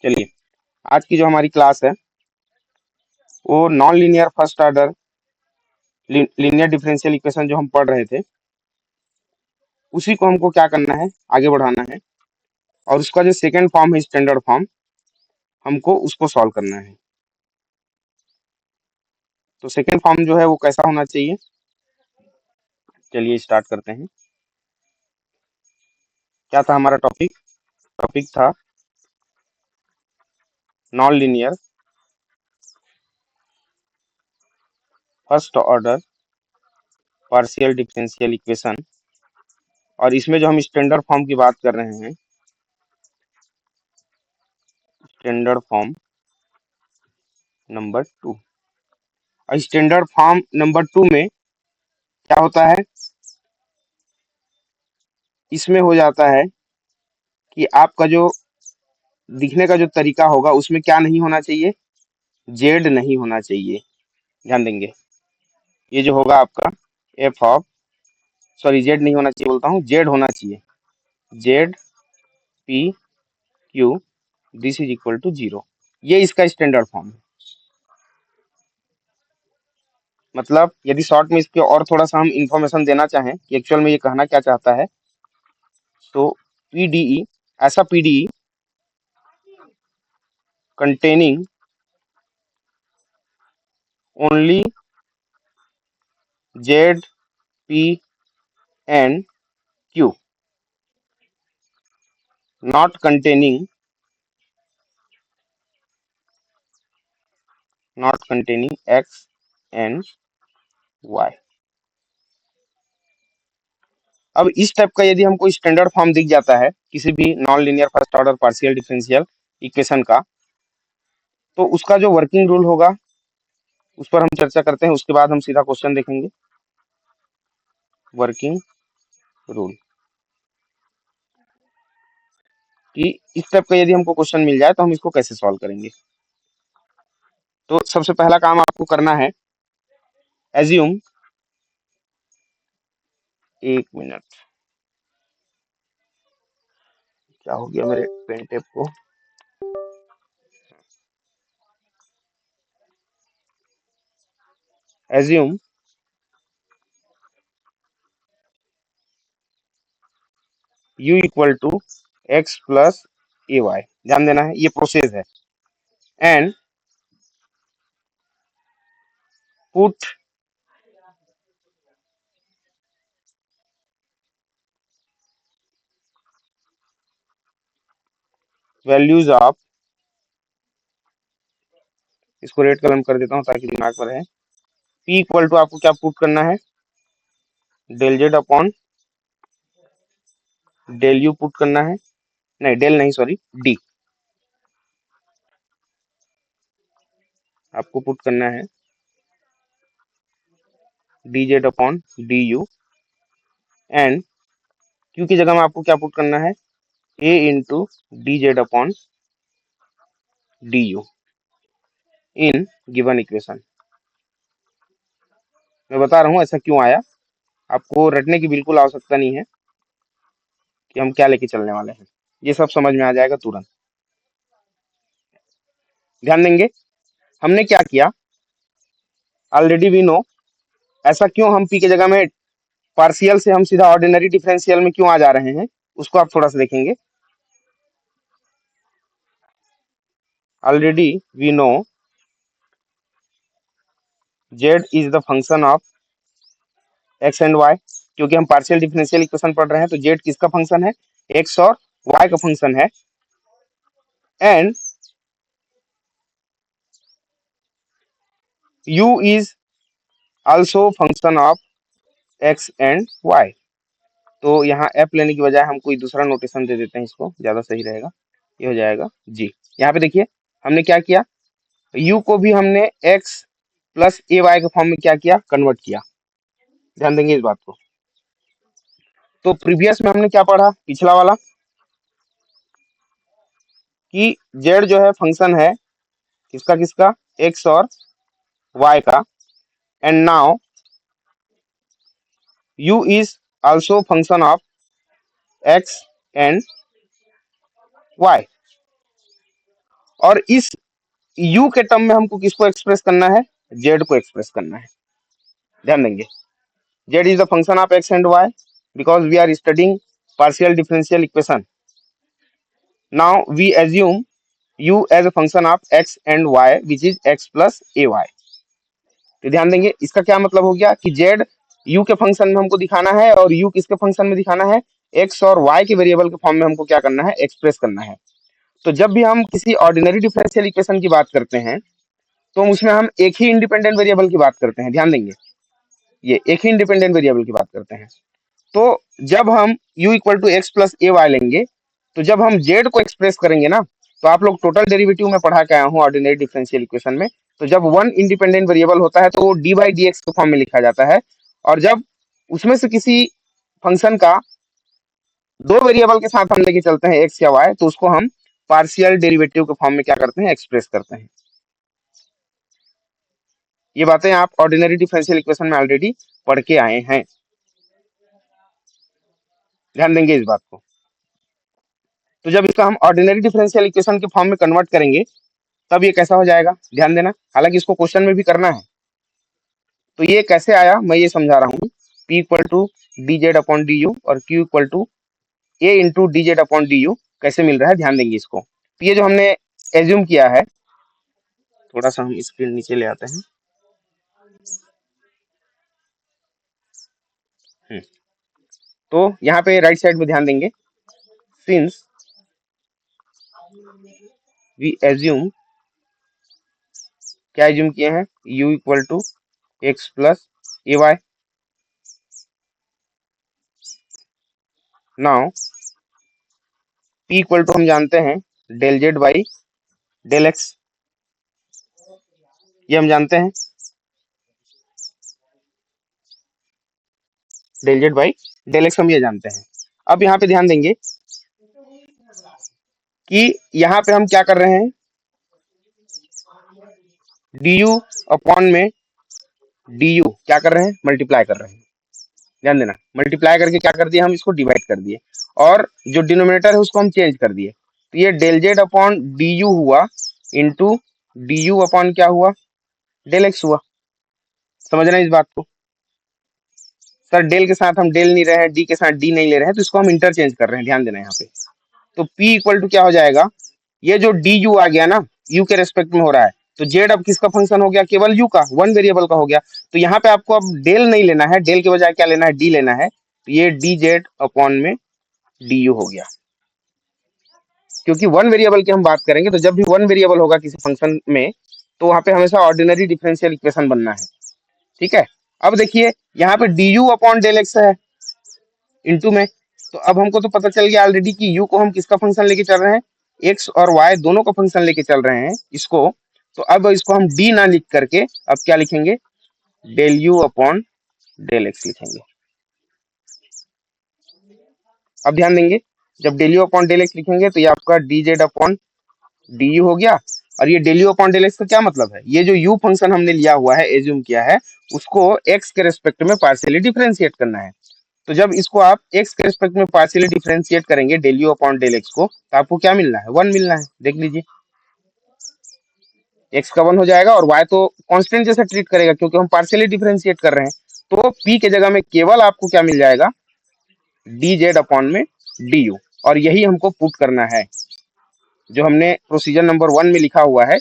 चलिए, आज की जो हमारी क्लास है वो non linear first order linear differential equation जो हम पढ़ रहे थे उसी को हमको क्या करना है, आगे बढ़ाना है। और उसका जो सेकंड फॉर्म है स्टैंडर्ड फॉर्म, हमको उसको सॉल्व करना है। तो सेकंड फॉर्म जो है वो कैसा होना चाहिए, चलिए स्टार्ट करते हैं। क्या था हमारा टॉपिक? टॉपिक था non linear first order partial differential equation. और इसमें जो हम स्टैंडर्ड फॉर्म की बात कर रहे हैं, स्टैंडर्ड फॉर्म नंबर 2। और स्टैंडर्ड फॉर्म नंबर 2 में क्या होता है, इसमें हो जाता है कि आपका जो दिखने का जो तरीका होगा उसमें क्या नहीं होना चाहिए, जेड नहीं होना चाहिए। ध्यान देंगे, ये जो होगा आपका एफ ऑफ, सॉरी जेड नहीं होना चाहिए बोलता हूँ, जेड होना चाहिए। Z P Q this is equal to 0। ये इसका स्टैंडर्ड फॉर्म है। मतलब यदि शॉर्ट में इसके और थोड़ा सा हम इंफॉर्मेशन देना चाहें कि एक्चुअल में ये कहना क्या चाहता है, तो पीडीई, ऐसा PDE containing only Z P and Q, not containing x and y। अब इस टाइप का यदि हमको स्टैंडर्ड फॉर्म दिख जाता है किसी भी non linear first order partial differential equation का, तो उसका जो वर्किंग रूल होगा उस पर हम चर्चा करते हैं। उसके बाद हम सीधा क्वेश्चन देखेंगे। वर्किंग रूल कि इस टाइप का यदि हमको क्वेश्चन मिल जाए तो हम इसको कैसे सॉल्व करेंगे। तो सबसे पहला काम आपको करना है, एज्यूम, एक मिनट, क्या हो गया मेरे पेन टेप को, assume u equal to x plus A Y. ध्यान देना है, ये प्रोसेस है। एंड पुट वैल्यूज ऑफ, इसको रेड कलर कर देता हूँ ताकि दिमाग पर रहे। p इक्वल टू आपको क्या पुट करना है, del Z upon del U put करना है, नहीं डेल नहीं सॉरी डी, आपको पुट करना है D Z upon D U. And Q की जगह में आपको क्या पुट करना है, A into D Z upon D U in given equation. मैं बता रहा हूँ ऐसा क्यों आया, आपको रटने की बिल्कुल आवश्यकता नहीं है कि हम क्या लेके चलने वाले हैं, ये सब समझ में आ जाएगा तुरंत। ध्यान देंगे, हमने क्या किया, ऑलरेडी वी नो, ऐसा क्यों हम पी की जगह में पार्शियल से हम सीधा ऑर्डिनरी डिफरेंशियल में क्यों आ जा रहे हैं, उसको आप थोड़ा सा देखेंगे। Already we know z is the function of x and y, क्योंकि हम पार्शियल डिफरेंशियल इक्वेशन पढ़ रहे हैं तो z किसका फंक्शन है, x और y का फंक्शन है। And u is also function of x and y। तो यहाँ f लेने की बजाय हम कोई दूसरा नोटेशन दे देते हैं, इसको ज्यादा सही रहेगा। ये हो जाएगा g। यहाँ पे देखिए हमने क्या किया, u को भी हमने x प्लस ए वाई के फॉर्म में क्या किया, कन्वर्ट किया। ध्यान देंगे इस बात को। तो प्रीवियस में हमने क्या पढ़ा, पिछला वाला, कि z जो है फंक्शन है किसका किसका, x और y का। And now u is also function of x and y। और इस u के टर्म में हमको किसको एक्सप्रेस करना है, z को एक्सप्रेस करना है। ध्यान देंगे, z is the function of x and y because we are studying partial differential equation. Now we assume u as a function of x and y which is x plus A Y. तो ध्यान देंगे, इसका क्या मतलब हो गया कि z u के फंक्शन में हमको दिखाना है और u किसके फंक्शन में दिखाना है, x और y के वेरिएबल के फॉर्म में हमको क्या करना है, एक्सप्रेस करना है। तो जब भी हम किसी ऑर्डिनरी डिफरेंशियल इक्वेशन की बात करते हैं तो उसमें हम एक ही इंडिपेंडेंट वेरिएबल की बात करते हैं। ध्यान देंगे, ये एक ही इंडिपेंडेंट वेरिएबल की बात करते हैं। तो जब हम u equal to x plus A Y लेंगे, तो जब हम z को एक्सप्रेस करेंगे ना, तो आप लोग टोटल डेरिवेटिव में पढ़ा के आया हूँ ऑर्डिनरी डिफरेंशियल इक्वेशन में, तो जब वन इंडिपेंडेंट वेरिएबल होता है तो वो डी बाई डी एक्स के फॉर्म में लिखा जाता है, और जब उसमें से किसी फंक्शन का दो वेरिएबल के साथ हम लेके चलते हैं एक्स या वाई, तो उसको हम पार्शियल डेरिवेटिव के फॉर्म में क्या करते हैं, एक्सप्रेस करते हैं। ये बातें आप ऑर्डिनरी डिफरेंशियल इक्वेशन में ऑलरेडी पढ़ के आए हैं, ध्यान देंगे इस बात को। तो जब इसका हम ऑर्डिनरी डिफरेंशियल इक्वेशन के फॉर्म में कन्वर्ट करेंगे तब ये कैसा हो जाएगा, ध्यान देना, हालांकि इसको क्वेश्चन में भी करना है। तो ये कैसे आया मैं ये समझा रहा हूँ। P equal to D Z upon D U और Q equal to A into D Z upon D you कैसे मिल रहा है, ध्यान देंगे इसको। तो ये जो हमने एज्यूम किया है, थोड़ा सा हम स्क्रीन नीचे ले आते हैं। तो यहाँ पे राइट साइड में ध्यान देंगे, सिंस वी एज्यूम, क्या एज्यूम किए हैं, u equal to x plus A Y. Now p equal to हम जानते हैं del Z by del X, ये हम जानते हैं, del Z by del X हम ये जानते हैं। अब यहाँ पे ध्यान देंगे कि यहाँ पे हम क्या कर रहे हैं, डी यू अपॉन में डी यू क्या कर रहे हैं, मल्टीप्लाई कर रहे हैं। ध्यान देना, मल्टीप्लाई करके क्या कर दिया, हम इसको डिवाइड कर दिए और जो डिनोमिनेटर है उसको हम चेंज कर दिए। तो ये del Z upon D U हुआ इंटू डी यू अपॉन क्या हुआ, डेल एक्स हुआ। समझना इस बात को। सर डेल के साथ हम डेल नहीं रहे हैं, डी के साथ डी नहीं ले रहे हैं, तो इसको हम इंटरचेंज कर रहे हैं, ध्यान देना यहाँ पे। तो p इक्वल टू क्या हो जाएगा, ये जो डी यू आ गया ना, u के रेस्पेक्ट में हो रहा है, तो z अब किसका फंक्शन हो गया, केवल u का, वन वेरिएबल का हो गया। तो यहाँ पे आपको अब डेल नहीं लेना है, डेल के बजाय क्या लेना है, d लेना है। तो ये डी जेड अपॉन में डी यू हो गया। क्योंकि वन वेरिएबल की हम बात करेंगे, तो जब भी वन वेरिएबल होगा किसी फंक्शन में, तो वहां पे हमेशा ऑर्डिनरी डिफरेंशियल इक्वेशन बनना है। ठीक है, अब देखिए यहाँ पे D U upon del X है इंटू में, तो अब हमको तो पता चल गया ऑलरेडी कि u को हम किसका फंक्शन लेके चल रहे हैं, x और y दोनों का फंक्शन लेके चल रहे हैं इसको। तो अब इसको हम d ना लिख करके अब क्या लिखेंगे, del u upon del x लिखेंगे। अब ध्यान देंगे, जब del u upon del x लिखेंगे तो ये आपका D Z upon D U हो गया। और ये del u upon del x का क्या मतलब है, ये जो u फंक्शन हमने लिया हुआ है, एज्यूम किया है, उसको x के रेस्पेक्ट में पार्शियली डिफरेंशिएट करना है। तो जब इसको आप x के रेस्पेक्ट में पार्शियली डिफरेंशिएट करेंगे del you upon del X को, तो आपको क्या मिलना है, वन मिलना है। देख लीजिए, x का वन हो जाएगा और y तो कांस्टेंट जैसा ट्रीट करेगा क्योंकि हम पार्शियली डिफरेंशिएट कर रहे हैं। तो p के जगह में केवल आपको क्या मिल जाएगा, डी जेड अपॉन में डी यू, और यही हमको पुट करना है, जो हमने प्रोसीजर नंबर 1 में लिखा हुआ है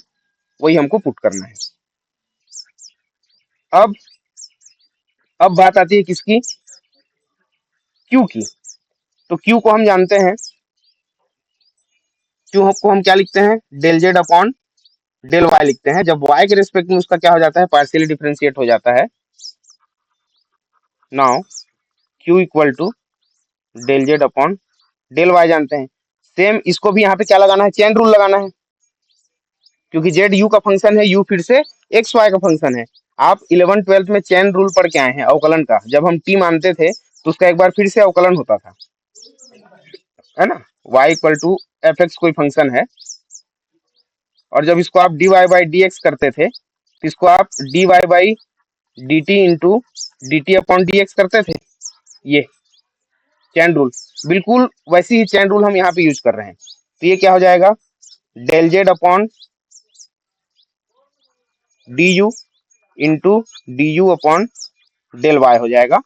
वही हमको पुट करना है। अब बात आती है किसकी, q की। तो q को हम जानते हैं, q को हम क्या लिखते हैं, del Z upon del Y लिखते हैं। जब y के रिस्पेक्ट में उसका क्या हो जाता है, पार्शियली डिफरेंशिएट हो जाता है। Now q equal to del Z upon del Y जानते हैं। सेम इसको भी यहाँ पे क्या लगाना है, चेन रूल लगाना है, क्योंकि z u का फंक्शन है, u फिर से x y का फंक्शन है। आप 11th-12th में चेन रूल पढ़ के आए हैं अवकलन का, जब हम t मानते थे तो उसका एक बार फिर से अवकलन होता था, है ना। y equal to F X कोई फंक्शन है, और जब इसको आप D Y by D X करते थे तो इसको आप D Y by D T into D T upon D X करते थे। ये चैन रूल, बिल्कुल वैसी ही चैन रूल हम यहाँ पे यूज कर रहे हैं। तो ये क्या हो जाएगा, del Z upon D U into D U upon del Y हो जाएगा।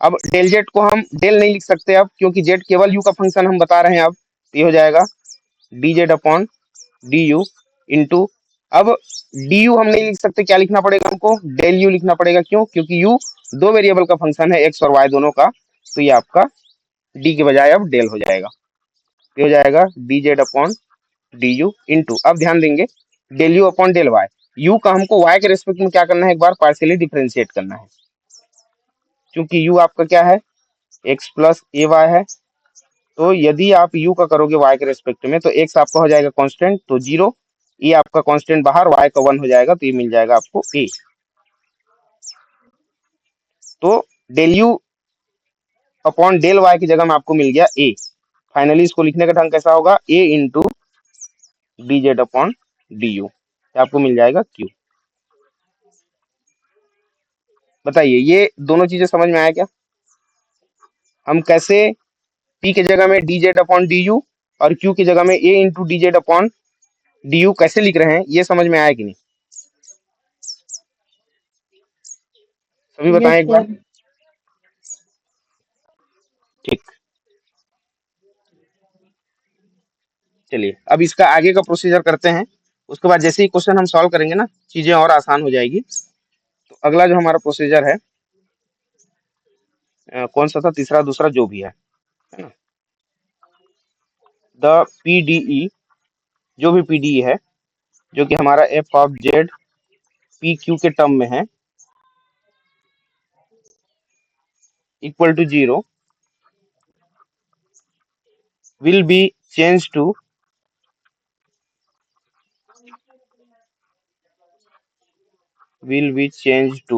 अब डेल जेड को हम डेल नहीं लिख सकते अब, क्योंकि जेड केवल यू का फंक्शन हम बता रहे हैं अब। तो ये हो जाएगा D Z upon D U into, अब डी यू हम नहीं लिख सकते, क्या लिखना पड़ेगा हमको, डेल यू लिखना पड़ेगा। क्यों? क्योंकि यू दो वेरिएबल का फंक्शन है, एक्स और वाई दोनों का। तो ये आपका डी के बजाय अब डेल हो जाएगा। ये हो जाएगा D Z upon D U into, अब ध्यान देंगे, del you upon del Y. U का हमको वाई के रेस्पेक्ट में क्या करना है, एक बार पार्शियली डिफरेंशिएट करना है। क्योंकि यू आपका क्या है, एक्स प्लस ए वाई है। तो यदि आप यू का करोगे वाई के रेस्पेक्ट में, तो एक्स आपका हो जाएगा कांस्टेंट, तो जीरो, ये आपका कांस्टेंट बाहर, वाई का वन हो जाएगा, तो ये मिल जाएगा आपको ए। तो del you upon del y की जगह में आपको मिल गया ए। फाइनली इसको लिखने का ढंग कैसा होगा, A into D Z upon D U, आपको मिल जाएगा क्यू। बताइए ये दोनों चीजें समझ में आया क्या? हम कैसे पी की जगह में D Z upon D U और क्यू की जगह में A into D Z upon D you कैसे लिख रहे हैं, ये समझ में आया कि नहीं? सभी यस बताएं एक बार। सर। ठीक, चलिए अब इसका आगे का प्रोसीजर करते हैं। उसके बाद जैसे ही क्वेश्चन हम सॉल्व करेंगे ना, चीजें और आसान हो जाएगी। तो अगला जो हमारा प्रोसीजर है, कौन सा था, तीसरा दूसरा जो भी है ना, द पीडीई, जो भी पीडीई है, जो कि हमारा f of z P q के टर्म में है, equal to zero, will be change to will be changed to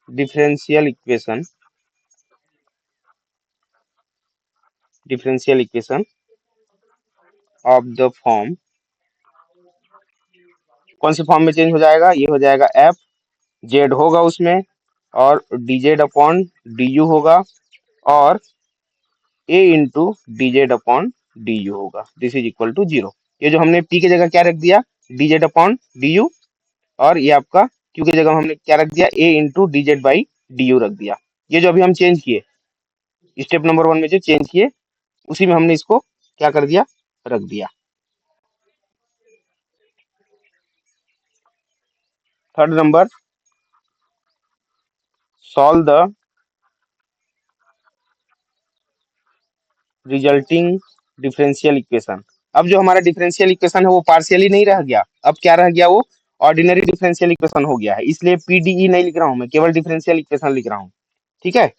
differential equation, differential equation of the form, कौन से फॉर्म में चेंज हो जाएगा, ये हो जाएगा एफ जेड होगा उसमें, और D Z upon D U होगा, और A into D Z upon D U होगा। This is equal to zero. ये जो हमने पी की जगह क्या रख दिया, D Z upon D U, और ये आपका क्यू की जगह हमने क्या रख दिया, A into D Z by D U रख दिया। ये जो अभी हम चेंज किए, स्टेप नंबर वन में जो चेंज किए, उसी में हमने इसको क्या कर दिया, रख दिया। Third number, solve the resulting differential equation. अब जो हमारा डिफरेंशियल इक्वेशन है वो पार्शियली नहीं रह गया, अब क्या रह गया, वो ऑर्डिनरी डिफरेंशियल इक्वेशन हो गया है। इसलिए पीडीई नहीं लिख रहा हूं मैं, केवल डिफरेंशियल इक्वेशन लिख रहा हूं। ठीक है,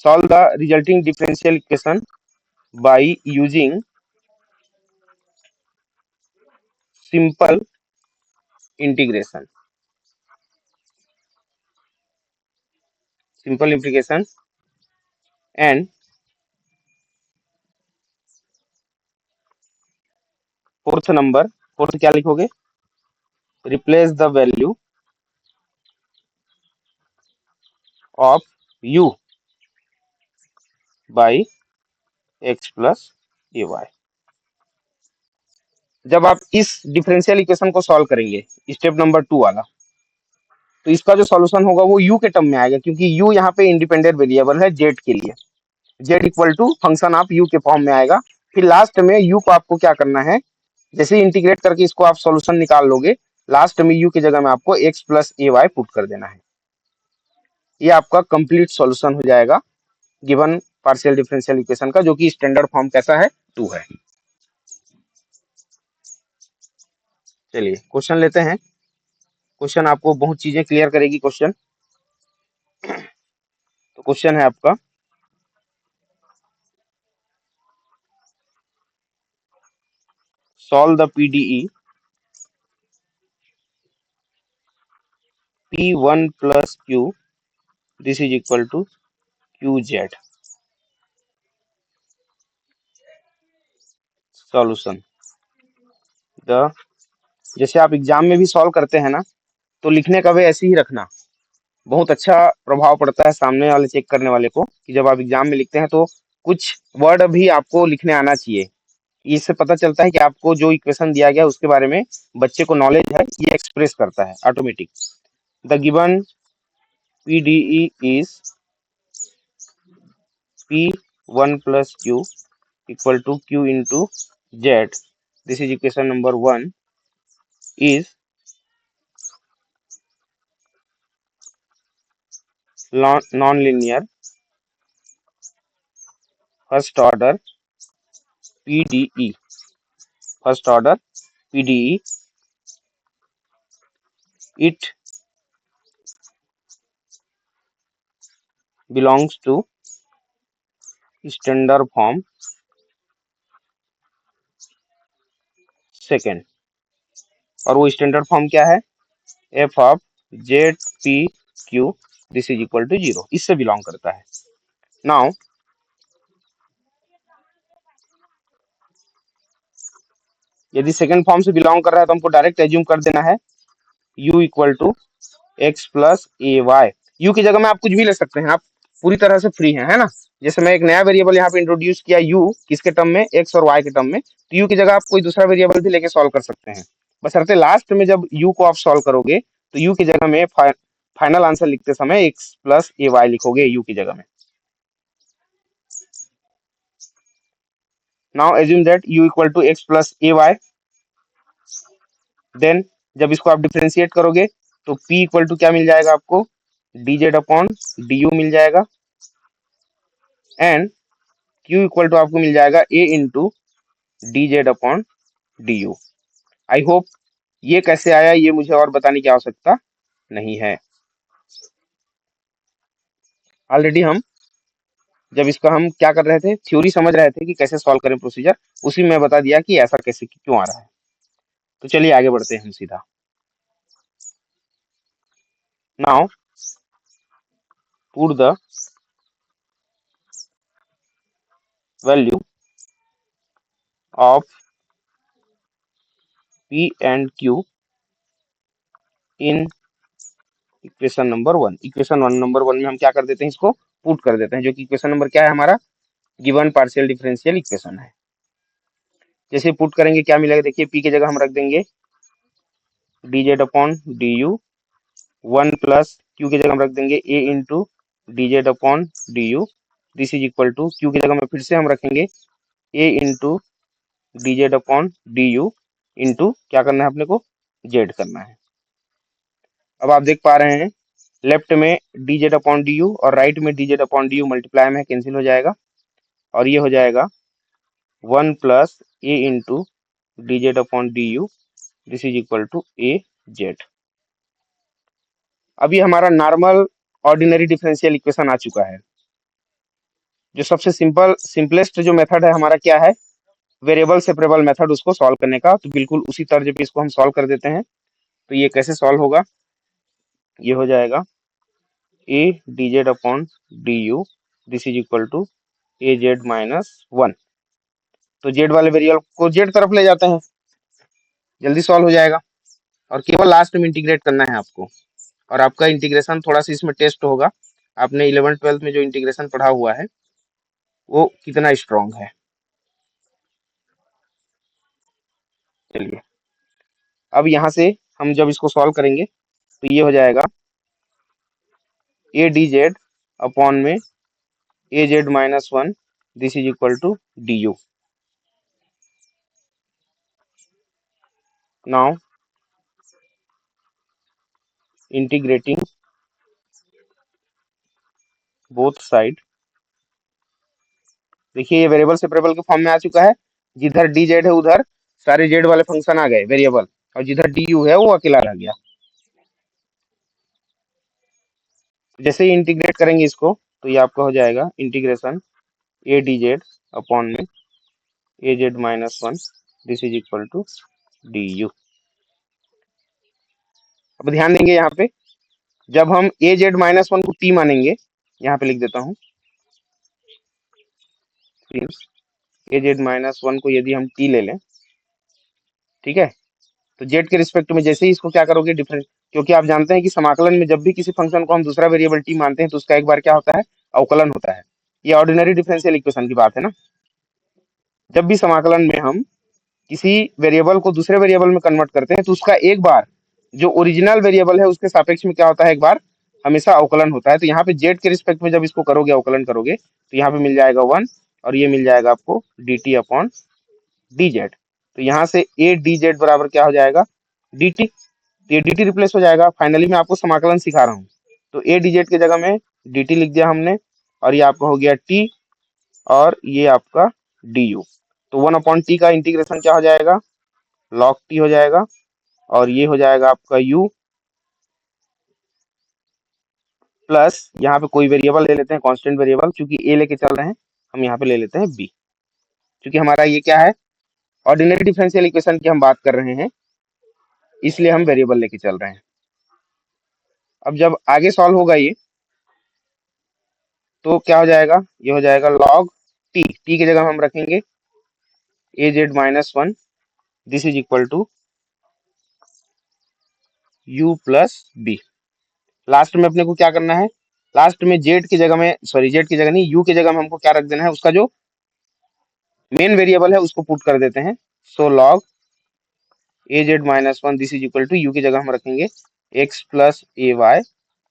solve the resulting differential equation by using simple integration, simple integration and fourth number, fourth क्या लिखोगे, replace the value of u by x plus A y. जब आप इस डिफरेंशियल इक्वेशन को सॉल्व करेंगे, स्टेप नंबर टू वाला, तो इसका जो सॉल्यूशन होगा वो यू के टर्म में आएगा, क्योंकि यू यहाँ पे इंडिपेंडेंट वेरिएबल है जेड के लिए। Z equal to function of u के फॉर्म में आएगा। फिर लास्ट में यू को आपको क्या करना है, जैसे इंटीग्रेट करके इसको आप सॉल्यूशन निकाल लोगे, लास्ट में यू की जगह में आपको एक्स प्लस ए वाई पुट कर देना है। ये आपका कंप्लीट सॉल्यूशन हो जाएगा गिवन पार्शियल डिफरेंशियल इक्वेशन का, जो कि स्टैंडर्ड फॉर्म कैसा है, टू है। चलिए क्वेश्चन लेते हैं। क्वेश्चन आपको बहुत चीजें क्लियर करेगी क्वेश्चन। तो क्वेश्चन है आपका, solve the PDE p one plus q, this is equal to q z. Solution, the, जैसे आप एग्जाम में भी सॉल्व करते हैं ना, तो लिखने का वे ऐसे ही रखना, बहुत अच्छा प्रभाव पड़ता है सामने वाले चेक करने वाले को कि जब आप एग्जाम में लिखते हैं तो कुछ वर्ड भी आपको लिखने आना चाहिए। इससे पता चलता है कि आपको जो इक्वेशन दिया गया है उसके बारे में बच्चे को नॉलेज है, ये एक्सप्रेस करता है automatic. The given PDE is P1 plus Q equal to Q into Z. This is equation number 1 is non-linear first order PDE. First order PDE. It belongs to standard form second। और वो standard form क्या है? F of z P Q this is equal to 0, इससे belong करता है। Now यदि second form से belong कर रहा है तो हमको डायरेक्ट एज्यूम कर देना है u equal to x plus A y. U की जगह में आप कुछ भी ले सकते हैं, आप पूरी तरह से फ्री हैं, है ना। जैसे मैं एक नया वेरिएबल यहाँ पे इंट्रोड्यूस किया u किसके टर्म में, एक्स और वाई के टर्म में, तो u की जगह आप कोई दूसरा वेरिएबल भी लेके सॉल्व कर सकते हैं। बशर्ते लास्ट में जब u को आप सॉल्व करोगे तो u की जगह में फाइनल आंसर लिखते समय एक्स प्लस ए वाई लिखोगे u की जगह में। Now assume that u equal to x plus A y. Then जब इसको आप डिफरेंशिएट करोगे तो p इक्वल टू क्या मिल जाएगा आपको, dz अपॉन du मिल जाएगा, एंड q इक्वल टू आपको मिल जाएगा a into dz upon du। I hope ये कैसे आया ये मुझे और बताने की आवश्यकता नहीं है। ऑलरेडी हम जब इसका हम क्या कर रहे थे, थ्योरी समझ रहे थे कि कैसे सॉल्व करें प्रोसीजर, उसी में बता दिया कि ऐसा कैसे क्यों आ रहा है। तो चलिए आगे बढ़ते हैं हम सीधा। Now put the value of p and q in equation number 1। Equation number 1 में हम क्या कर देते हैं, इसको पुट कर देते हैं, जो कि इक्वेशन नंबर क्या है हमारा, गिवन पार्शियल डिफरेंशियल इक्वेशन है। जैसे पुट करेंगे क्या मिलेगा, देखिए p की जगह हम रख देंगे dz upon du, 1 plus q की जगह हम रख देंगे a into dz upon du, this is equal to q की जगह में फिर से हम रखेंगे a into dz upon du into क्या करना है अपने को, z करना है। अब आप देख पा रहे हैं लेफ्ट में dz अपॉन du और राइट में dz अपॉन du मल्टीप्लाई में कैंसिल हो जाएगा, और ये हो जाएगा 1 plus a into dz upon du, this is equal to a z। अब ये हमारा नॉर्मल ऑर्डिनरी डिफरेंशियल इक्वेशन आ चुका है। जो सबसे सिंपलेस्ट जो मेथड है हमारा क्या है, वेरिएबल सेपरेबल मेथड, उसको सॉल्व करने का। तो बिल्कुल उसी तर्ज पे इसको हम सॉल्व कर देते हैं। तो ये कैसे सॉल्व होगा, ये हो जाएगा a dz upon du, this is equal to a z minus 1। तो z वाले वेरिएबल को z तरफ ले जाते हैं, जल्दी सॉल्व हो जाएगा। और केवल लास्ट में इंटीग्रेट करना है आपको, और आपका इंटीग्रेशन थोड़ा सा इसमें टेस्ट होगा, आपने 11th 12th में जो इंटीग्रेशन पढ़ा हुआ है वो कितना स्ट्रांग है। चलिए अब यहाँ से हम जब इसको सॉल्व करेंगे तो ये हो जाएगा a dz अपॉन में a z minus 1, this is equal to du। Now integrating both side, देखिए ये वेरिएबल सेपरेबल के फॉर्म में आ चुका है। जिधर dz है उधर सारे z वाले फंक्शन आ गए वेरिएबल, और जिधर du है वो अकेला रह गया। जैसे ही इंटीग्रेट करेंगे इसको तो ये आपका हो जाएगा इंटीग्रेशन a dz अपॉन में a z minus 1, this is equal to du। अब ध्यान देंगे यहाँ पे, जब हम a z माइनस 1 को t मानेंगे, यहाँ पे लिख देता हूँ, a z माइनस 1 को यदि हम t ले लें, ठीक है, तो z के रिस्पेक्ट में जैसे ही इसको क्या करोगे, डिफरेंट क्योंकि आप जानते हैं कि समाकलन में जब भी किसी फंक्शन को हम दूसरा वेरिएबल टी मानते हैं तो उसका एक बार क्या होता है, अवकलन होता है। ये ऑर्डिनरी डिफरेंशियल इक्वेशन की बात है ना। जब भी समाकलन में हम किसी वेरिएबल को दूसरे वेरिएबल में कन्वर्ट करते हैं तो उसका एक बार जो ओरिजिनल वेरिएबल है उसके सापेक्ष में क्या होता है, एक बार हमेशा अवकलन होता है। तो यहाँ पे जेड के रिस्पेक्ट में जब इसको करोगे, अवकलन करोगे, तो यहाँ पे मिल जाएगा 1 और ये मिल जाएगा आपको D T upon D Z. तो यहाँ से ए डी जेड बराबर क्या हो जाएगा, डी टी। तो ये डी टी रिप्लेस हो जाएगा। फाइनली मैं आपको समाकलन सिखा रहा हूँ। तो ए डी जेड की जगह में डी टी लिख दिया हमने और ये आपका हो गया टी और ये आपका डी यू। तो 1 अपॉन टी का इंटीग्रेशन क्या हो जाएगा, लॉग टी हो जाएगा और ये हो जाएगा आपका u प्लस यहाँ पे कोई वेरिएबल ले लेते हैं, कांस्टेंट वेरिएबल, क्योंकि a लेके चल रहे हैं हम यहाँ पे ले लेते हैं b। क्योंकि हमारा ये क्या है, ऑर्डिनरी डिफरेंशियल इक्वेशन की हम बात कर रहे हैं, इसलिए हम वेरिएबल लेके चल रहे हैं। अब जब आगे सॉल्व होगा ये तो क्या हो जाएगा, ये हो जाएगा लॉग टी, टी की जगह हम रखेंगे A Z minus 1, this is equal to you plus B. Last में अपने को क्या करना है, लास्ट में जेड की जगह में, सॉरी जेड की जगह नहीं, यू की जगह में हमको क्या रख देना है, उसका जो मेन वेरिएबल है उसको पुट कर देते हैं। So log a Z minus 1 this is equal to u की जगह हम रखेंगे x plus A y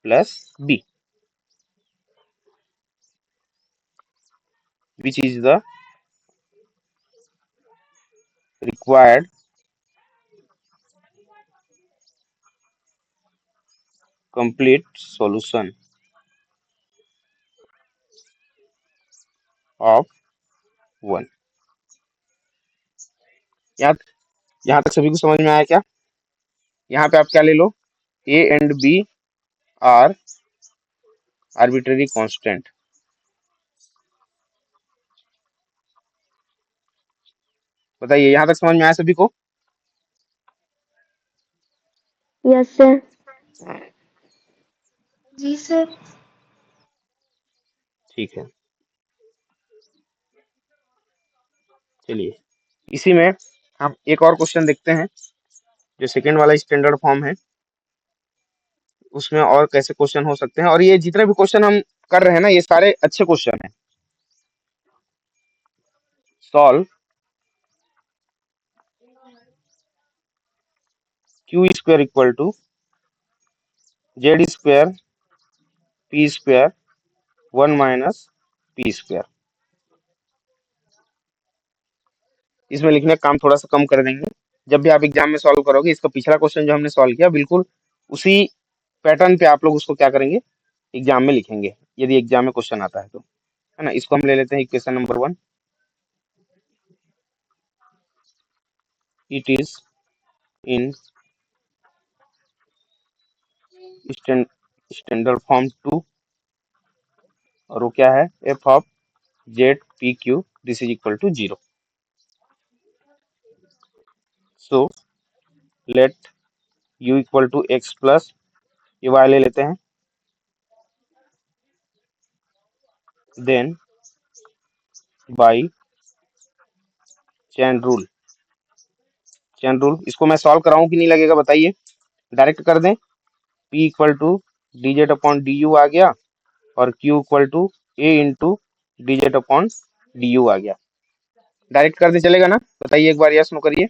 plus b, which is the required complete solution of 1। यहाँ यहाँ तक सभी को समझ में आया क्या। यहाँ पे आप क्या ले लो, A and B are arbitrary constant. बताइए यहाँ तक समझ में आया सभी को। Yes sir. जी सर। ठीक है, चलिए इसी में हम एक और क्वेश्चन देखते हैं, जो सेकेंड वाला स्टैंडर्ड फॉर्म है उसमें और कैसे क्वेश्चन हो सकते हैं। और ये जितने भी क्वेश्चन हम कर रहे हैं ना, ये सारे अच्छे क्वेश्चन हैं। Solve q square equal to Z square p square 1 minus p square. इसमें लिखने का काम थोड़ा सा कम कर देंगे। जब भी आप एग्जाम में सॉल्व करोगे, इसका पिछला क्वेश्चन जो हमने सॉल्व किया बिल्कुल उसी पैटर्न पे आप लोग उसको क्या करेंगे, एग्जाम में लिखेंगे, यदि एग्जाम में क्वेश्चन आता है तो, है ना। इसको हम ले लेते हैं equation number 1। It is in standard form 2 और वो क्या है, f of z P Q this is equal to 0। So let u equal to x plus, ये वाई ले लेते हैं, then by chain rule. Chain rule इसको मैं सॉल्व कराऊं कि नहीं लगेगा बताइए, डायरेक्ट कर दें। P equal to D Z upon D U आ गया और Q equal to A into D Z upon D U आ गया। डायरेक्ट कर दे चलेगा ना, बताइए एक बार यस नो करिए।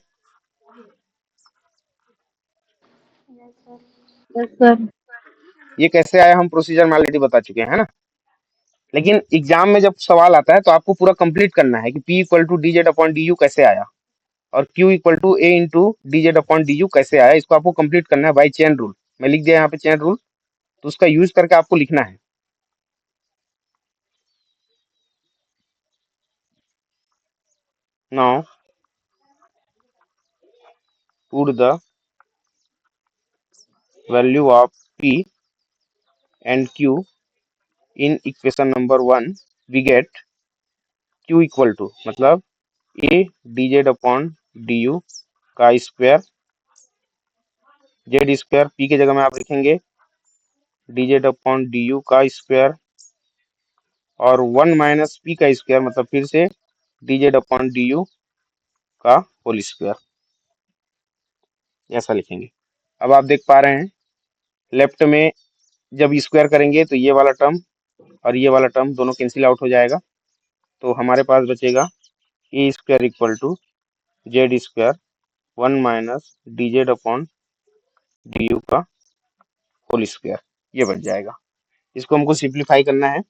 Yes sir. ये कैसे आया हम प्रोसीजर में ऑलरेडी बता चुके हैं, है ना। लेकिन एग्जाम में जब सवाल आता है तो आपको पूरा कंप्लीट करना है कि P equal to D Z upon D you कैसे आया और Q equal to A into D Z upon D you कैसे आया। इसको आपको कंप्लीट करना है बाई चेन रूल। मैं लिख दिया यहाँ पे चेन रूल, तो उसका यूज करके आपको लिखना है। Now put the value of P and Q in equation number 1 we get Q equal to, मतलब A D Z upon D U का स्क्वायर, जेड स्क्वायर पी की जगह में आप लिखेंगे D Z upon D U का square और 1 minus P का स्क्वायर, मतलब फिर से D Z upon D U का होल स्क्वायर, ऐसा लिखेंगे। अब आप देख पा रहे हैं लेफ्ट में जब स्क्वायर करेंगे तो ये वाला टर्म और ये वाला टर्म दोनों कैंसिल आउट हो जाएगा, तो हमारे पास बचेगा A square equal to Z square 1 - D Z upon D U का होल स्क्वायर, ये बच जाएगा। इसको हमको सिंप्लीफाई करना है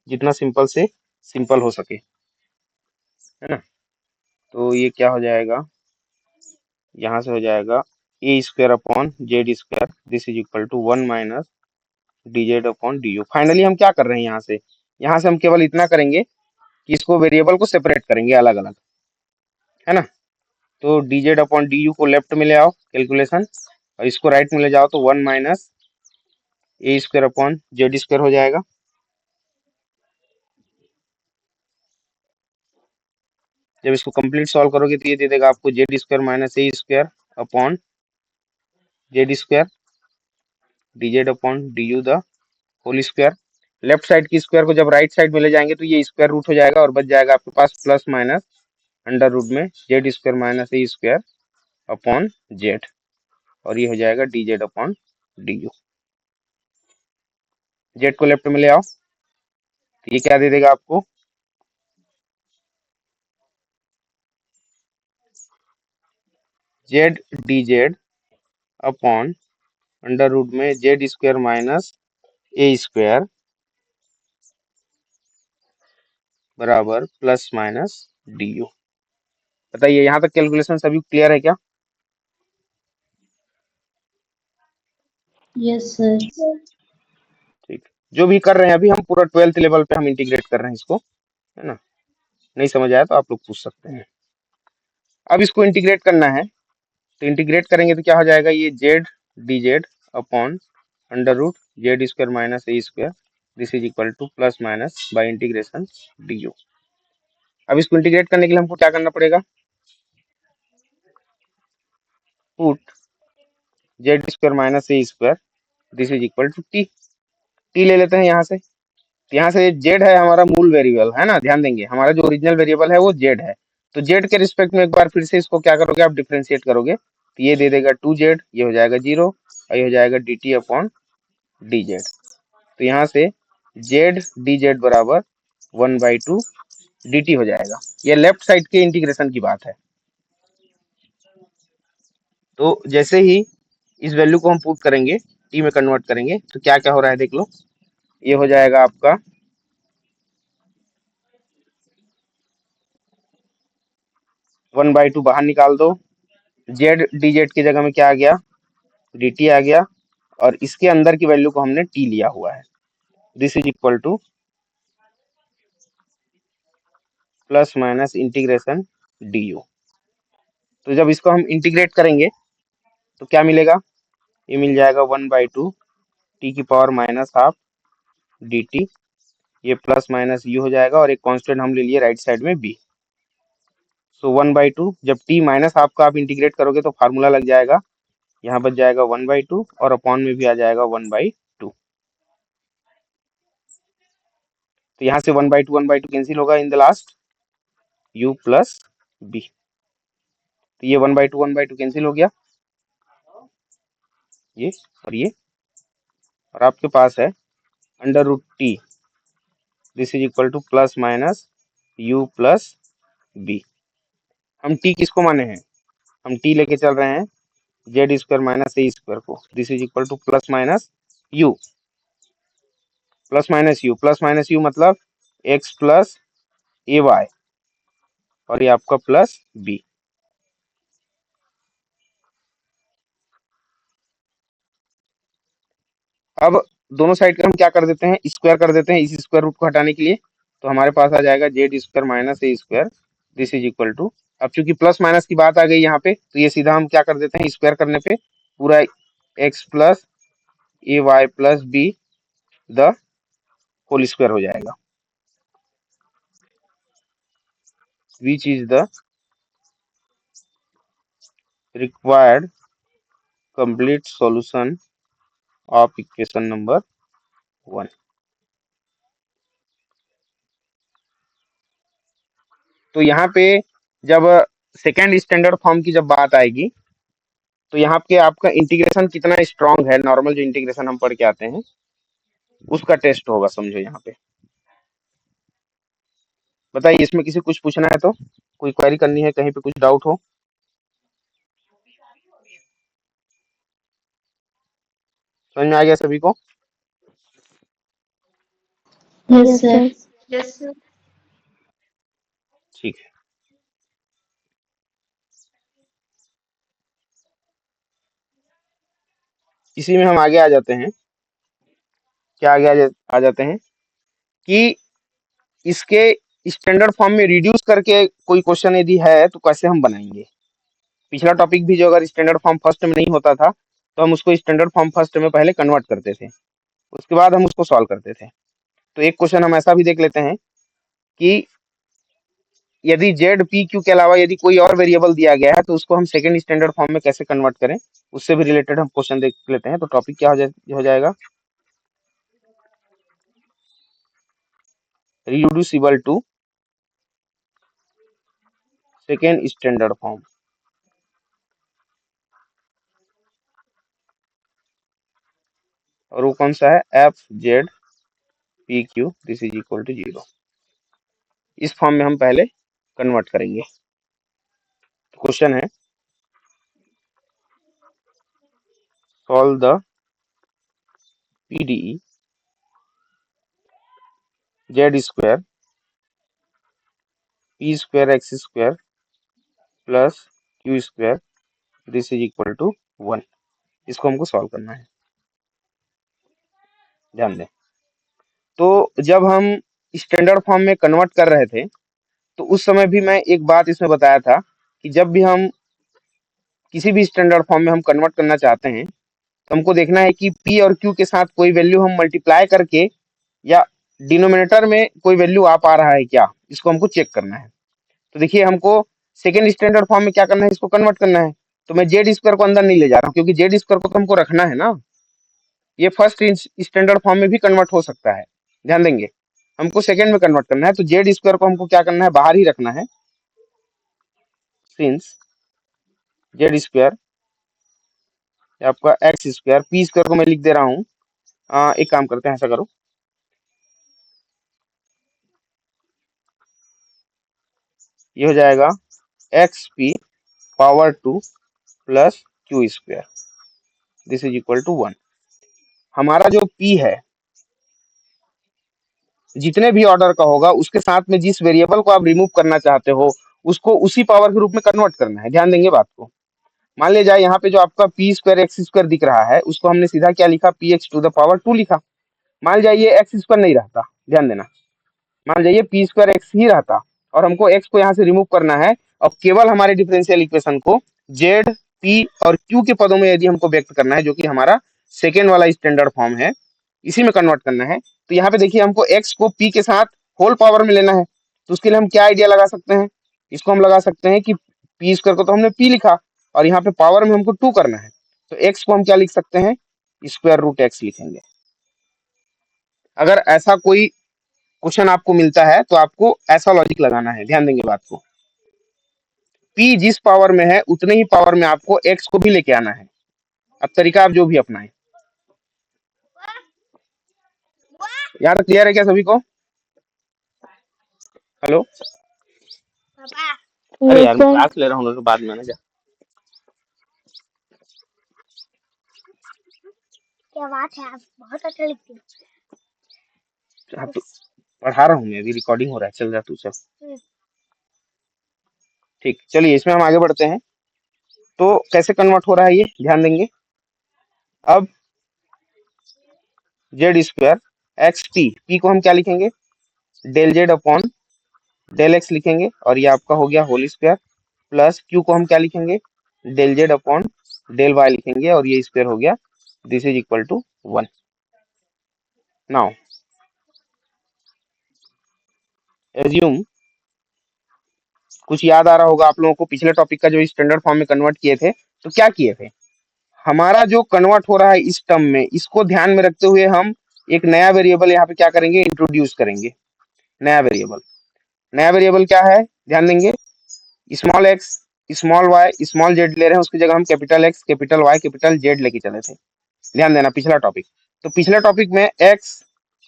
जितना सिंपल से सिंपल हो सके, है ना। तो ये क्या हो जाएगा, यहाँ से हो जाएगा A square upon Z square this is equal to 1 - D Z upon D U. Finally हम क्या कर रहे हैं, यहाँ से हम केवल इतना करेंगे कि इसको वेरिएबल को सेपरेट करेंगे अलग अलग, है ना। तो D Z upon D you को लेफ्ट में ले आओ कैलकुलेशन, और इसको राइट में ले जाओ तो 1 - ए स्क्वायर अपॉन जेड स्क्वायर हो जाएगा। जब इसको कंप्लीट सॉल्व करोगे तो ये दे देगा आपको z square minus a square upon Z square D Z upon D you the whole square. Left side की स्क्वायर को जब राइट साइड में ले जाएंगे तो ये स्क्वायर रूट हो जाएगा और बच जाएगा आपके पास प्लस माइनस अंडर रूट में z square minus a square upon z, और ये हो जाएगा D Z upon D u. Z को लेफ्ट में ले आओ तो ये क्या दे देगा आपको, z d Z upon under root में z square minus a square बराबर प्लस माइनस डी यू। बताइए यहाँ तक कैलकुलेशन सभी क्लियर है क्या? Yes sir. ठीक, जो भी कर रहे हैं अभी हम पूरा 12th लेवल पे हम इंटीग्रेट कर रहे हैं इसको, है ना। नहीं समझ आया तो आप लोग पूछ सकते हैं। अब इसको इंटीग्रेट करना है, तो इंटीग्रेट करेंगे तो क्या हो जाएगा, ये z d Z upon under root z square minus a square this is equal to plus minus by integration D u. अब इसको इंटीग्रेट करने के लिए हमको क्या करना पड़ेगा, put z square minus a square this is equal to t. T ले लेते हैं यहाँ से, तो यहाँ से जेड है हमारा मूल वेरिएबल, है ना। ध्यान देंगे हमारा जो ओरिजिनल वेरिएबल है वो जेड है, तो जेड के रिस्पेक्ट में एक बार फिर से इसको क्या करोगे आप, डिफ्रेंशिएट करोगे तो ये दे देगा 2z, ये हो जाएगा 0 और ये हो जाएगा D T upon D Z. तो यहाँ से जेड डी जेड बराबर 1/2 डी टी हो जाएगा। ये लेफ्ट साइड के इंटीग्रेशन की बात है। तो जैसे ही इस वैल्यू को हम पुट करेंगे टी में कन्वर्ट करेंगे तो क्या क्या हो रहा है देख लो, ये हो जाएगा आपका 1/2 बाहर निकाल दो, जेड डी जेड की जगह में क्या आ गया, डी टी आ गया, और इसके अंदर की वैल्यू को हमने टी लिया हुआ है, this is equal to plus minus integration D you. तो जब इसको हम इंटीग्रेट करेंगे तो क्या मिलेगा, ये मिल जाएगा 1/2 टी की power minus half D T, ये प्लस माइनस यू हो जाएगा और एक कांस्टेंट हम ले लिए राइट साइड में बी। सो 1/2 जब टी माइनस हाफ का आप इंटीग्रेट करोगे तो फार्मूला लग जाएगा, यहाँ बच जाएगा 1/2 और अपॉन में भी आ जाएगा 1/2। तो यहाँ से 1/2 कैंसिल होगा in the last u plus b, तो ये 1/2 कैंसिल हो गया, ये और ये, और आपके पास है under root t this is equal to plus minus you plus b. हम टी किसको माने हैं, हम टी लेके चल रहे हैं z square minus a square को, this is equal to you plus minus u मतलब एक्स प्लस ए वाई और ये आपका प्लस बी। अब दोनों साइड का हम क्या कर देते हैं, स्क्वायर कर देते हैं इस स्क्वायर रूट को हटाने के लिए, तो हमारे पास आ जाएगा z square minus a square this is equal to, अब चूंकि प्लस माइनस की बात आ गई यहाँ पे तो ये सीधा हम क्या कर देते हैं, स्क्वायर करने पे पूरा x plus A y plus b the whole square हो जाएगा, which is the required complete solution of equation number 1। तो यहाँ पे जब सेकेंड स्टैंडर्ड फॉर्म की जब बात आएगी तो यहाँ पे आपका इंटीग्रेशन कितना स्ट्रांग है, नॉर्मल जो इंटीग्रेशन हम पढ़ के आते हैं उसका टेस्ट होगा, समझो यहाँ पे। बताइए इसमें किसी कुछ पूछना है तो, कोई क्वेरी करनी है, कहीं पे कुछ डाउट हो? समझ में आ गया सभी को? Yes sir. ठीक है। इसी में हम आगे आ जाते हैं। क्या आगे आ जाते हैं कि इसके स्टैंडर्ड फॉर्म में रिड्यूस करके कोई क्वेश्चन यदि है तो कैसे हम बनाएंगे। पिछला टॉपिक भी जो अगर स्टैंडर्ड फॉर्म फर्स्ट में नहीं होता था तो हम उसको स्टैंडर्ड फॉर्म फर्स्ट में पहले कन्वर्ट करते थे, उसके बाद हम उसको सॉल्व करते थे। तो एक क्वेश्चन हम ऐसा भी देख लेते हैं कि यदि जेड पी क्यू के अलावा यदि कोई और वेरिएबल दिया गया है तो उसको हम सेकंड स्टैंडर्ड फॉर्म में कैसे कन्वर्ट करें, उससे भी रिलेटेड हम क्वेश्चन देख लेते हैं। तो टॉपिक क्या हो जाएगा, reducible to second standard form. और वो कौन सा है, f z P Q this is equal to 0। इस फॉर्म में हम पहले कन्वर्ट करेंगे। क्वेश्चन है, solve the PDE z square p square x square plus Q square this is equal to 1। इसको हमको सॉल्व करना है, ध्यान दें। तो जब हम स्टैंडर्ड फॉर्म में कन्वर्ट कर रहे थे तो उस समय भी मैं एक बात इसमें बताया था कि जब भी हम किसी भी स्टैंडर्ड फॉर्म में हम कन्वर्ट करना चाहते हैं तो हमको देखना है कि p और q के साथ कोई वैल्यू हम मल्टीप्लाई करके या डिनोमिनेटर में कोई वैल्यू आ पा रहा है क्या, इसको हमको चेक करना है। तो देखिए हमको सेकेंड स्टैंडर्ड फॉर्म में क्या करना है, इसको कन्वर्ट करना है। तो मैं जेड स्क्वायर को अंदर नहीं ले जा रहा हूँ क्योंकि जेड स्क्वायर को तो हमको रखना है ना, ये फर्स्ट स्टैंडर्ड फॉर्म में भी कन्वर्ट हो सकता है, ध्यान देंगे। हमको सेकंड में कन्वर्ट करना है तो जेड स्क्वायर को हमको क्या करना है, बाहर ही रखना है। सिंस जेड स्क्वायर आपका एक्स स्क्वायर पी स्क्वायर को मैं लिख दे रहा हूँ, एक काम करते हैं, ऐसा करो, ये हो जाएगा x p power 2 plus Q square this is equal to 1। हमारा जो p है जितने भी ऑर्डर का होगा उसके साथ में जिस वेरिएबल को आप रिमूव करना चाहते हो उसको उसी पावर के रूप में कन्वर्ट करना है, ध्यान देंगे बात को। मान लिया जाए यहाँ पे जो आपका पी स्क्वायर एक्स स्क्वायर दिख रहा है उसको हमने सीधा क्या लिखा, p x to the power 2 लिखा। मान जाइए एक्स स्क्वायर नहीं रहता, ध्यान देना, मान जाइए पी स्क्वायर एक्स ही रहता और हमको एक्स को यहाँ से रिमूव करना है और केवल हमारे डिफरेंशियल इक्वेशन को जेड पी और क्यू के पदों में यदि हमको व्यक्त करना है जो कि हमारा सेकेंड वाला स्टैंडर्ड फॉर्म है, इसी में कन्वर्ट करना है। तो यहाँ पे देखिए हमको एक्स को पी के साथ होल पावर में लेना है, तो उसके लिए हम क्या आइडिया लगा सकते हैं, इसको हम लगा सकते हैं कि पी स्क्वायर को तो हमने पी लिखा और यहाँ पे पावर में हमको 2 करना है, तो एक्स को हम क्या लिख सकते हैं, स्क्वायर रूट एक्स लिखेंगे। अगर ऐसा कोई क्वेश्चन आपको मिलता है तो आपको ऐसा लॉजिक लगाना है, ध्यान देंगे बात को। p जिस पावर में है उतने ही पावर में आपको x को भी लेके आना है। अब तरीका आप जो भी अपनाएं। यहाँ तक क्लियर है क्या सभी को? हेलो, अरे यस यार मैं सर। क्लास ले रहा हूँ तो बाद में ना जा। क्या बात है, आप बहुत अच्छा लिखते हैं। हाँ, तो पढ़ा रहा हूँ मैं, अभी रिकॉर्डिंग हो रहा है, चल जा तू सब। ठीक, चलिए इसमें हम आगे बढ़ते हैं। तो कैसे कन्वर्ट हो रहा है ये ध्यान देंगे। अब जेड स्क्वायर एक्स पी को हम क्या लिखेंगे, del Z upon del x लिखेंगे और ये आपका हो गया होल स्क्वायर, प्लस क्यू को हम क्या लिखेंगे, del Z upon del y लिखेंगे और ये स्क्वायर हो गया, this is equal to 1। Now assume, कुछ याद आ रहा होगा आप लोगों को पिछले टॉपिक का जो स्टैंडर्ड फॉर्म में कन्वर्ट किए थे, तो क्या किए थे, हमारा जो कन्वर्ट हो रहा है इस टर्म में इसको ध्यान में रखते हुए हम एक नया वेरिएबल यहाँ पे क्या करेंगे, इंट्रोड्यूस करेंगे। नया वेरिएबल क्या है ध्यान देंगे, small x small y small z ले रहे हैं, उसकी जगह हम capital X capital Y capital Z लेके चले थे। ध्यान देना पिछला टॉपिक। तो पिछले टॉपिक में एक्स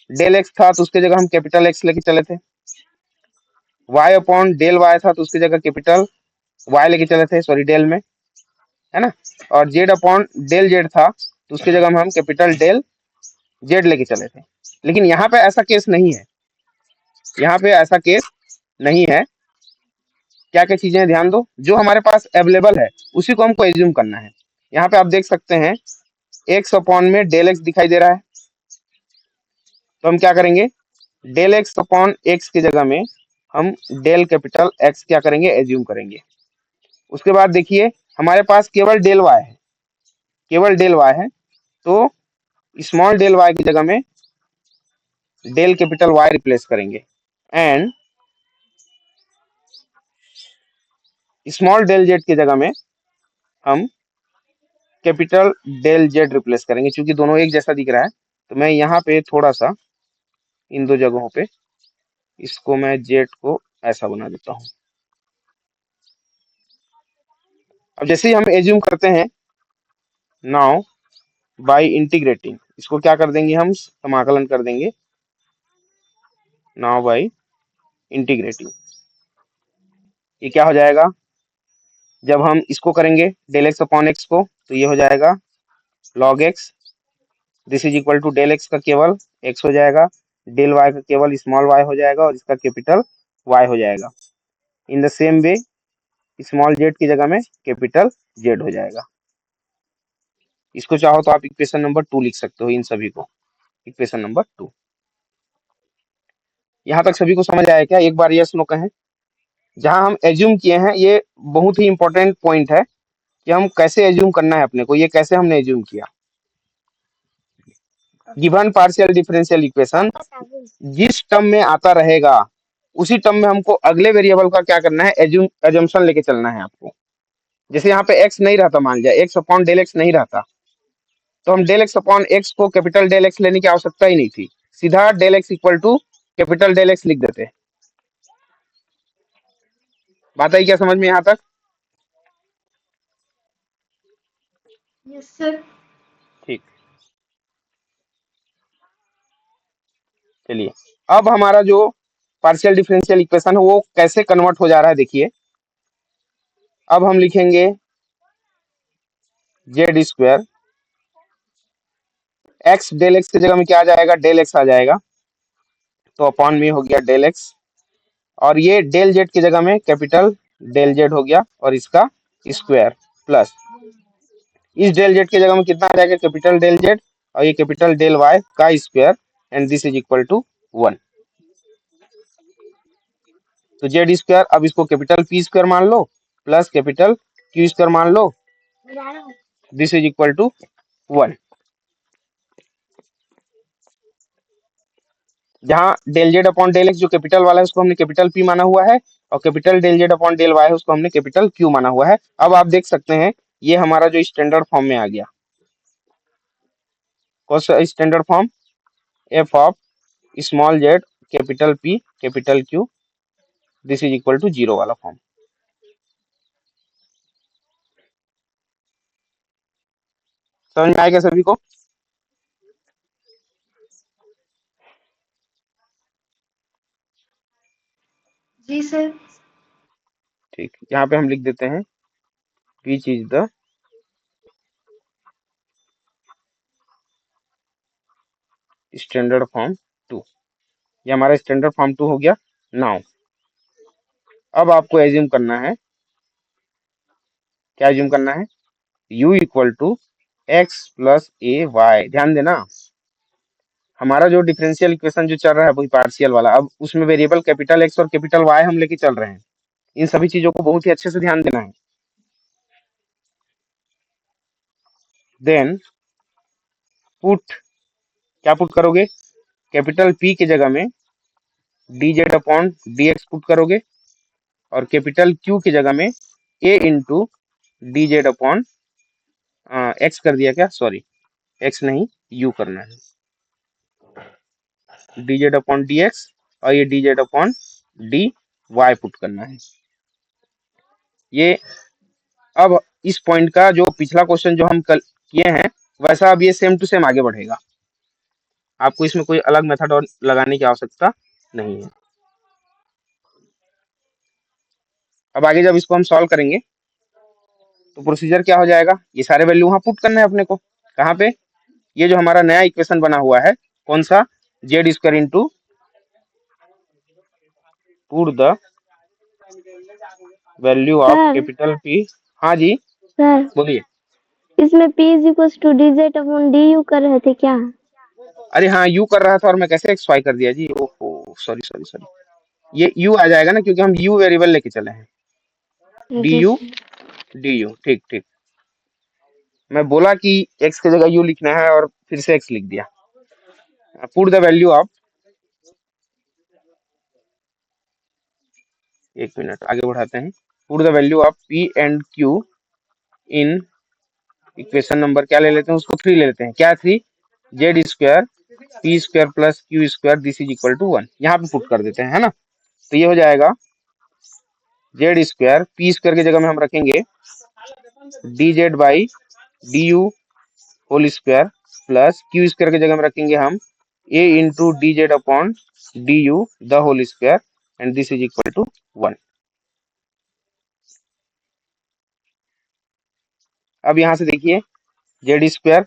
डेल एक्स था तो उसकी जगह हम कैपिटल एक्स लेके चले थे। वाई अपॉन डेल वाई था तो उसकी जगह कैपिटल वाई लेके चले थे, सॉरी डेल में, है ना। और जेड अपॉन डेल जेड था तो उसकी जगह हम कैपिटल डेल जेड लेके चले थे। लेकिन यहाँ पे ऐसा केस नहीं है, यहाँ पे ऐसा केस नहीं है। क्या क्या चीजें हैं, ध्यान दो। जो हमारे पास अवेलेबल है उसी को हमको एज्यूम करना है। यहाँ पे आप देख सकते हैं एक्स अपॉन में डेल एक्स दिखाई दे रहा है, तो हम क्या करेंगे, डेल एक्स अपॉन एक्स की जगह में हम डेल कैपिटल एक्स क्या करेंगे, एज्यूम करेंगे। उसके बाद देखिए हमारे पास केवल डेल वाई है, केवल डेल वाई है, तो स्मॉल डेल वाई की जगह में डेल कैपिटल वाई रिप्लेस करेंगे एंड स्मॉल डेल जेड की जगह में हम कैपिटल डेल जेड रिप्लेस करेंगे। क्योंकि दोनों एक जैसा दिख रहा है तो मैं यहाँ पे थोड़ा सा इन दो जगहों पे इसको मैं जेड को ऐसा बना देता हूँ। अब जैसे ही हम एज्यूम करते हैं, नाउ बाय इंटीग्रेटिंग इसको क्या कर देंगे, हम समाकलन कर देंगे। नाउ बाय इंटीग्रेटिंग ये क्या हो जाएगा, जब हम इसको करेंगे डेल एक्स अपॉन एक्स को तो ये हो जाएगा log x, this is equal to del x का केवल एक्स हो जाएगा, डेल वाई का केवल स्मॉल वाई हो जाएगा और इसका कैपिटल वाई हो जाएगा। In the same way small Z की जगह में कैपिटल जेड हो जाएगा। इसको चाहो तो आप इक्वेशन नंबर 2 लिख सकते हो, इन सभी को इक्वेशन नंबर 2। यहाँ तक सभी को समझ आया क्या, एक बार यस नो कहें। जहां हम एज्यूम किए हैं ये बहुत ही इंपॉर्टेंट पॉइंट है कि हम कैसे एज्यूम करना है अपने को, ये कैसे हमने एज्यूम किया। गिवन पार्शियल डिफरेंशियल इक्वेशन जिस टर्म में आता रहेगा उसी टर्म में हमको अगले वेरिएबल का क्या करना है, एजम्पशन लेके चलना है आपको। जैसे यहाँ पे एक्स नहीं रहता, मान लिया एक्स अपॉन डेल एक्स नहीं रहता, तो हम डेल एक्स अपॉन एक्स को कैपिटल डेल एक्स लेने की आवश्यकता ही नहीं थी, सीधा del x equal to capital del X लिख देते। बात आई क्या समझ में यहाँ तक? Yes sir. ठीक, चलिए अब हमारा जो पार्शियल डिफरेंशियल इक्वेशन है वो कैसे कन्वर्ट हो जा रहा है देखिए। अब हम लिखेंगे z square, x del x की जगह में क्या आ जाएगा, डेल एक्स आ जाएगा, तो अपॉन में हो गया डेल एक्स, और ये डेल जेड की जगह में कैपिटल डेल जेड हो गया और इसका स्क्वायर प्लस इस डेल जेड की जगह में कितना आ जाएगा, कैपिटल डेल जेड और ये कैपिटल डेल वाई का square and this is equal to 1। तो जेड स्क्वायर, अब इसको कैपिटल पी स्क्वायर मान लो प्लस कैपिटल क्यू स्क्वायर मान लो, दिस इज इक्वल टू 1। जहां del Z upon del x जो कैपिटल वाला है उसको हमने कैपिटल पी माना हुआ है और capital del Z upon del y है उसको हमने कैपिटल क्यू माना हुआ है। अब आप देख सकते हैं ये हमारा जो स्टैंडर्ड फॉर्म में आ गया, कौन सा standard form, f of small z capital P capital Q this is equal to 0 वाला फॉर्म। समझ में आएगा सभी को? जी सर। ठीक, यहाँ पे हम लिख देते हैं which is the standard form 2। ये हमारा स्टैंडर्ड फॉर्म 2 हो गया। नाउ अब आपको एज्यूम करना है, क्या एज्यूम करना है, u equal to x plus A Y. ध्यान देना हमारा जो डिफरेंशियल इक्वेशन जो चल रहा है वही पार्शियल वाला, अब उसमें वेरिएबल कैपिटल एक्स और कैपिटल वाई हम लेके चल रहे हैं। इन सभी चीजों को बहुत ही अच्छे से ध्यान देना है। देन पुट, क्या पुट करोगे, कैपिटल पी की जगह में D Z upon D X put करोगे और कैपिटल क्यू की जगह में A into D Z upon X कर दिया क्या, सॉरी एक्स नहीं यू करना है, D Z upon D X और ये D Z upon D Y put करना है। ये अब इस पॉइंट का जो पिछला क्वेश्चन जो हम कल किए हैं वैसा अब ये सेम टू सेम आगे बढ़ेगा। आपको इसमें कोई अलग मेथड और लगाने की आवश्यकता नहीं है। अब आगे जब इसको हम सॉल्व करेंगे तो प्रोसीजर क्या हो जाएगा, ये सारे वैल्यू वहां पुट करना है अपने को। कहाँ पे, ये जो हमारा नया इक्वेशन बना हुआ है कौन सा, z square into put the value of sir capital P. हाँ जी सर बोलिए। इसमें P is equal to dz upon du कर रहे थे क्या? अरे हाँ यू कर रहा था और मैं कैसे एक्स वाई कर दिया जी, ओहो सॉरी सॉरी सॉरी। ये यू आ जाएगा ना क्योंकि हम यू वेरिएबल लेके चले हैं, D G you sir. D you, ठीक ठीक। मैं बोला कि एक्स की जगह यू लिखना है और फिर से एक्स लिख दिया। पुट द वैल्यू ऑफ, एक मिनट आगे बढ़ाते हैं। Put the value of P and Q in equation number क्या ले लेते हैं उसको, 3 ले लेते हैं। क्या 3, z square p square plus Q square this is equal to 1, यहाँ पे पुट कर देते हैं, है ना। तो ये हो जाएगा जेड स्क्वायर पी स्क्वायर की जगह में हम रखेंगे D Z by D you whole square plus Q square की जगह में रखेंगे हम A into D Z upon D you the whole square and this is equal to 1। अब यहाँ से देखिए Z square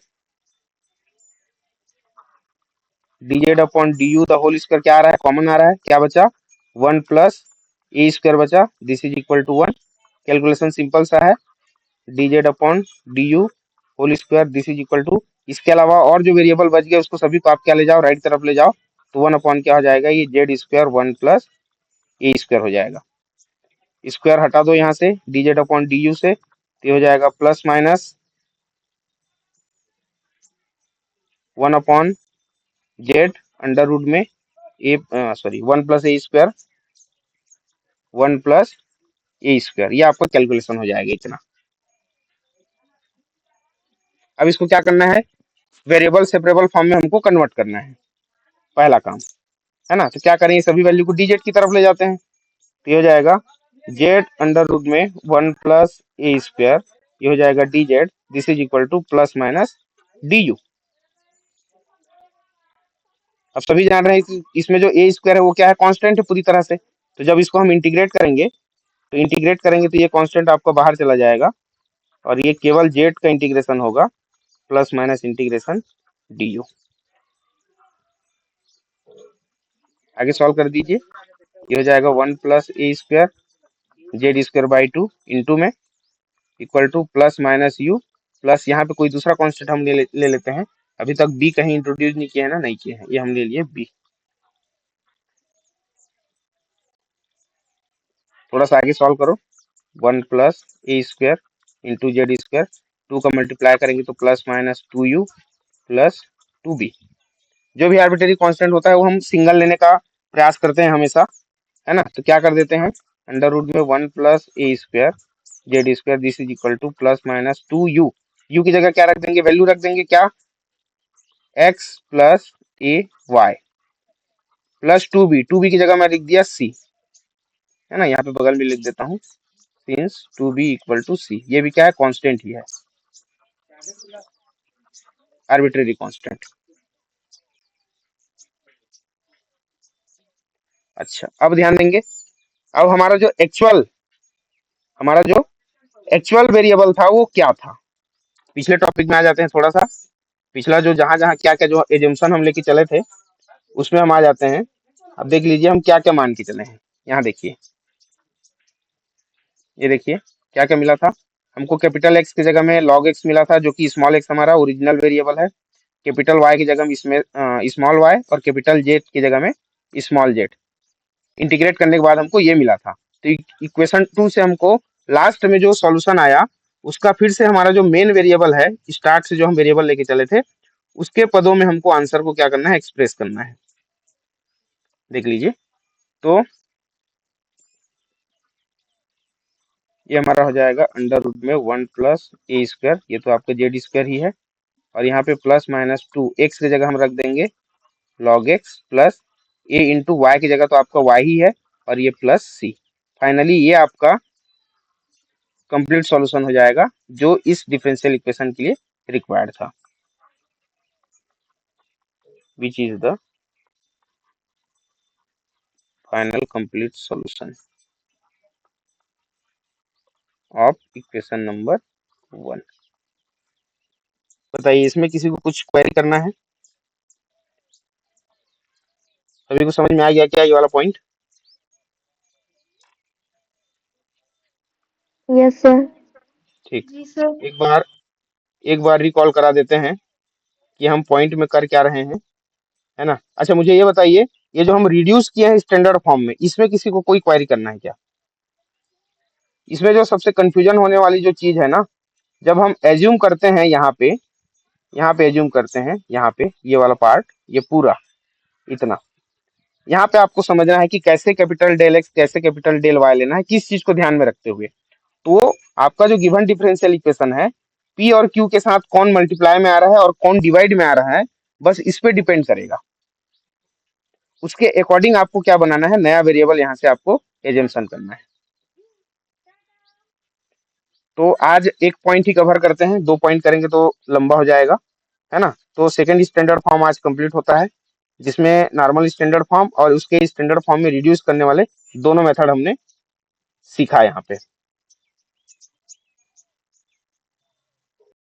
D Z upon D you the whole square क्या आ रहा है, कॉमन आ रहा है, क्या बचा 1 प्लस ए स्क्वायर बचा, this is equal to 1। Calculation simple सा है, D Z upon D you whole square this is equal to, इसके अलावा और जो वेरिएबल बच गए उसको सभी को आप क्या ले जाओ, राइट तरफ ले जाओ। तो 1 अपॉन क्या हो जाएगा, ये जेड स्क्वायर 1 प्लस ए स्क्वायर हो जाएगा। स्क्वायर हटा दो यहाँ से D Z upon D u से, तो ये हो जाएगा plus minus 1 upon z under root में a sorry 1 plus A square 1 plus A square, ये आपका कैलकुलेशन हो जाएगा इतना। अब इसको क्या करना है, वेरिएबल सेपरेबल फॉर्म में हमको कन्वर्ट करना है, पहला काम है ना। तो क्या करेंगे, सभी वैल्यू को डी जेड की तरफ ले जाते हैं। तो ये हो जाएगा जेड अंडर रूट में 1 प्लस ए स्क्वायर, ये हो जाएगा D Z this is equal to plus minus d u. अब सभी जान रहे हैं कि इसमें जो ए स्क्वायर है वो क्या है, कांस्टेंट है पूरी तरह से। तो जब इसको हम इंटीग्रेट करेंगे तो ये कांस्टेंट आपका बाहर चला जाएगा और ये केवल जेड का इंटीग्रेशन होगा, plus minus integration D U. आगे सॉल्व कर दीजिए, ये हो जाएगा 1 plus A square Z square by 2 into में equal to plus minus you plus यहाँ पे कोई दूसरा कांस्टेंट हम ले लेते हैं। अभी तक बी कहीं इंट्रोड्यूस नहीं किया है ना, नहीं किया है, ये हम ले लिए बी। थोड़ा सा आगे सॉल्व करो, 1 प्लस ए स्क्वायर इंटू जेड स्क्वायर, 2 का मल्टीप्लाई करेंगे तो plus minus 2u plus 2b। जो भी आर्बिट्रेरी कांस्टेंट होता है वो हम सिंगल लेने का प्रयास करते हैं हमेशा, है ना। तो क्या कर देते हैं, अंडर रूट में 1 plus A square Z square this is equal to plus minus 2u, you की जगह क्या रख देंगे, वैल्यू रख देंगे क्या, x प्लस ए वाई प्लस 2b की जगह मैं लिख दिया c, है ना। यहाँ पे बगल में लिख देता हूँ since 2b equal to c, ये भी क्या है, कांस्टेंट ही है, आर्बिट्रेरी कांस्टेंट। अच्छा अब ध्यान देंगे, अब हमारा जो एक्चुअल वेरिएबल था वो क्या था। पिछले टॉपिक में आ जाते हैं थोड़ा सा, पिछला जो जहां जहां क्या क्या जो एजम्पशन हम लेके चले थे उसमें हम आ जाते हैं। अब देख लीजिए हम क्या क्या मान के चले हैं, यहाँ देखिए, ये देखिए क्या क्या मिला था हमको। कैपिटल एक्स की जगह में लॉग एक्स मिला था जो कि स्मॉल एक्स हमारा ओरिजिनल वेरिएबल है। कैपिटल वाई की जगह में इसमें स्मॉल वाई और कैपिटल जेड की जगह में स्मॉल जेड। इंटीग्रेट करने के बाद हमको ये मिला था। तो इक्वेशन 2 से हमको लास्ट में जो सॉल्यूशन आया उसका फिर से हमारा जो मेन वेरिएबल है, स्टार्ट से जो हम वेरिएबल लेके चले थे उसके पदों में हमको आंसर को क्या करना है, एक्सप्रेस करना है। देख लीजिए, तो ये हमारा हो जाएगा अंडर रूट में 1 प्लस ए स्क्वायर, ये तो आपका जेड स्क्वायर ही है, और यहाँ पे प्लस माइनस 2 एक्स की जगह हम रख देंगे लॉग एक्स प्लस ए इंटू वाई की जगह तो आपका वाई ही है और ये प्लस सी। फाइनली ये आपका कंप्लीट सॉल्यूशन हो जाएगा जो इस डिफरेंशियल इक्वेशन के लिए रिक्वायर्ड था, विच is the final complete solution of equation number 1। बताइए इसमें किसी को कुछ क्वेरी करना है? सभी को समझ में आ गया क्या ये वाला पॉइंट? Yes sir. ठीक, जी सर। एक बार रिकॉल करा देते हैं कि हम पॉइंट में कर क्या रहे हैं, है ना। अच्छा मुझे ये बताइए, ये जो हम रिड्यूस किए हैं स्टैंडर्ड फॉर्म में, इसमें किसी को कोई क्वेरी करना है क्या? इसमें जो सबसे कंफ्यूजन होने वाली जो चीज है ना, जब हम एज्यूम करते हैं यहाँ पे एज्यूम करते हैं, यहाँ पे ये वाला पार्ट, ये पूरा इतना, यहाँ पे आपको समझना है कि कैसे कैपिटल डेल एक्स कैसे कैपिटल डेल वाई लेना है, किस चीज को ध्यान में रखते हुए। तो आपका जो गिवन डिफरेंशियल इक्वेशन है, पी और क्यू के साथ कौन मल्टीप्लाई में आ रहा है और कौन डिवाइड में आ रहा है, बस इस पे डिपेंड करेगा। उसके अकॉर्डिंग आपको क्या बनाना है, नया वेरिएबल यहाँ से आपको एजम्पशन करना है। तो आज एक पॉइंट ही कवर करते हैं, 2 पॉइंट करेंगे तो लंबा हो जाएगा, है ना। तो सेकंड स्टैंडर्ड फॉर्म आज कंप्लीट होता है, जिसमें नॉर्मल स्टैंडर्ड फॉर्म और उसके स्टैंडर्ड फॉर्म में रिड्यूस करने वाले दोनों मेथड हमने सीखा यहाँ पे।